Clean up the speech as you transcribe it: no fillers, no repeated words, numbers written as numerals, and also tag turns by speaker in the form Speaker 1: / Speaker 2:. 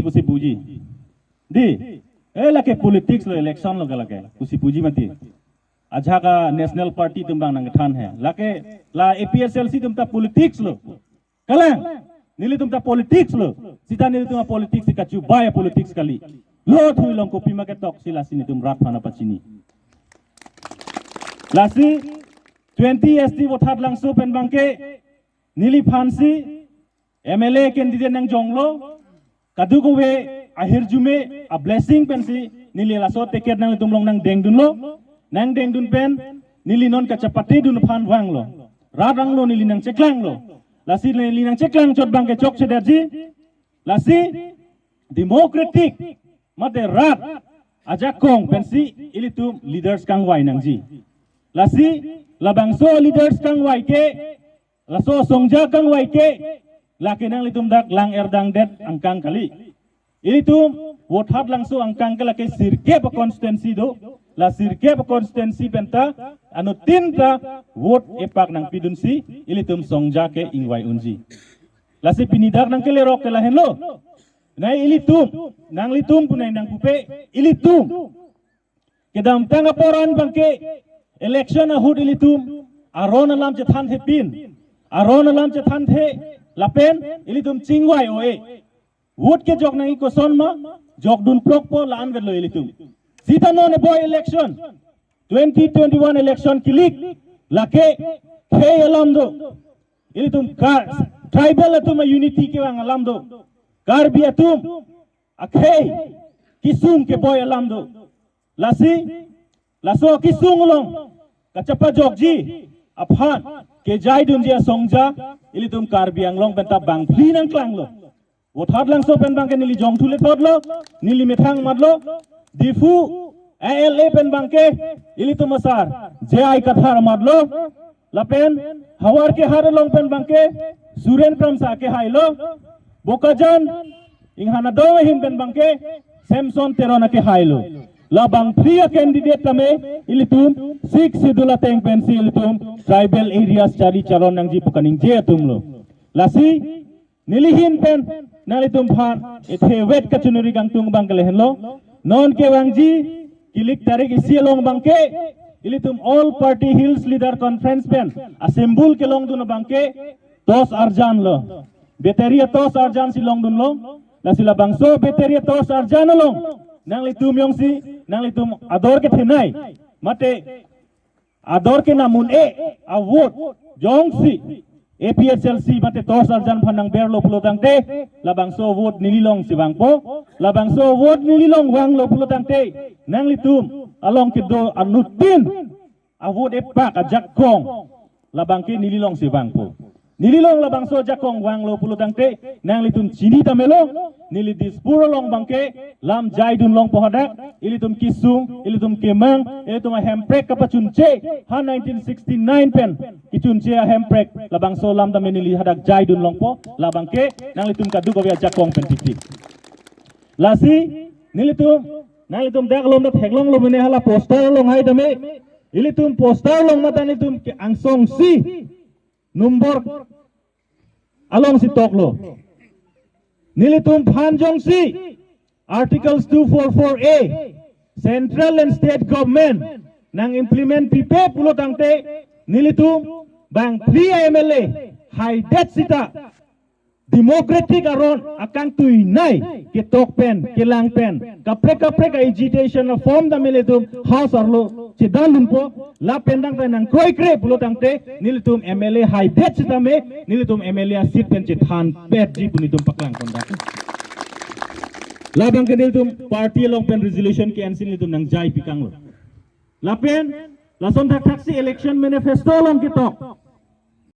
Speaker 1: kusi puji di lake politics lo election lo lake kusi puji mati aja ka national party tumbang nang than hai lake la APSLC tumta politics lo kalang nili tumta politics lo sita nili tumta politics ka chu baya politics kali lo thui long kopi ma ke tok sila sini tum rat phana pachini lasi 20 SD votat langso pen bangke nili phansi MLA candidate nang jonglo kadu ko we ahir jume a blessing pensi nili laso tiket nang tumlong nang dengdun lo nang dengdun pen nili non ka chapati dun phan wang lo radang lo nili nang ceklang lo lasi nili nang ceklang chot bangke chok chederji lasi democratic mate rat aja kong pensi ilitum leaders kang wai nang ji lasi labangso leaders kang wai ke laso songja kang wai ke laki nang litum dak lang erdang det angkang kali ilitum vote hat langso angkang kala ke sirke pa constituency do la sirke pa constituency penta anu tinta vote epak nang pidunsi ilitum songja ke ingwai unji lasi pinidak nang kele rok kala henlo nai ilitum nang litum punai nang pupe ilitum kedam tanga poran bangke election a hud ilitum aron alam je than the pin aron alam je than the lapen ilitum chingwai oe wood ke jok nang ko sonma jok dun prok po lan velo ilitum sita no ne boy election 2021 election kilik lake ke alam do ilitum kar tribal atum unity ke wang alam do kar bi atum akhe kisum ke boy alam do lasi laso kisung long kachapa jokji aphan ke jai dun dia songja ilitum karbiang long benta bang plinang klang lo wothad lang so pen bang ke nili jong thule thod lo nili methang matlo difu ALA pen bang ke ilitum asar JI kathar matlo lapen hawar ke har long pen bang ke suren pramsa ke hailo bokajan inghana do him pen bang ke samson terona ke hailo labang priya candidate tame ilitum 6 sidula teng pensi ilitum tribal areas cari calon nang ji pukaning je tumlo lasi nilihin pen nalitum phan ethe wet kachunuri gangtung bangkale hello non ke wangji kilik tarik isialong bangke ilitum all party hills leader conference pen assemble ke long dun bangke tos arjan lo beteria tos arjan silong dun lo lasi labangso beteria tos arjan long nang litum yong si nang litum ador ke thenai mate ador ke namun award jong si APSLC mate tos arjan phanang berlo pulotang te labang so award nililong si bangpo labang so award nililong wang lo pulotang te nang litum along ke do anutin award epak ajak kong labang ke nililong si bangpo nililong labang so jakong wang lo pulutang te nang litum chini tamelo nili dispuro long bangke lam jai dun long pohoda ilitum kisung ilitum kemang ilitum hemprek kapachunche ha 1969 pen kichunche hemprek labang so lam dame nili hadak jai dun long po labangke nang litum kadu ko ya jakong pen titi lasi nilitum dak lom da theglong lo mene hala poster long hai dame ilitum poster long mata nilitum angsong si number along si toklo nilitum phanjong si articles 244A central and state government nang implement pipe pulotang te nilitum bang 3 MLA high debt sita democratic aron akang tui nai ke tok pen ke lang pen kapre agitation form da nilitum house arlo chidalun po la pendang ta nang koi kre pulotang te nilitum MLA high debt sita me nilitum MLA sit pen chithan pet ji punitum paklang konda la bang ke nilitum party long pen resolution ke ansin nilitum nang jai pikang lo la pen la son thak si election manifesto long ke tok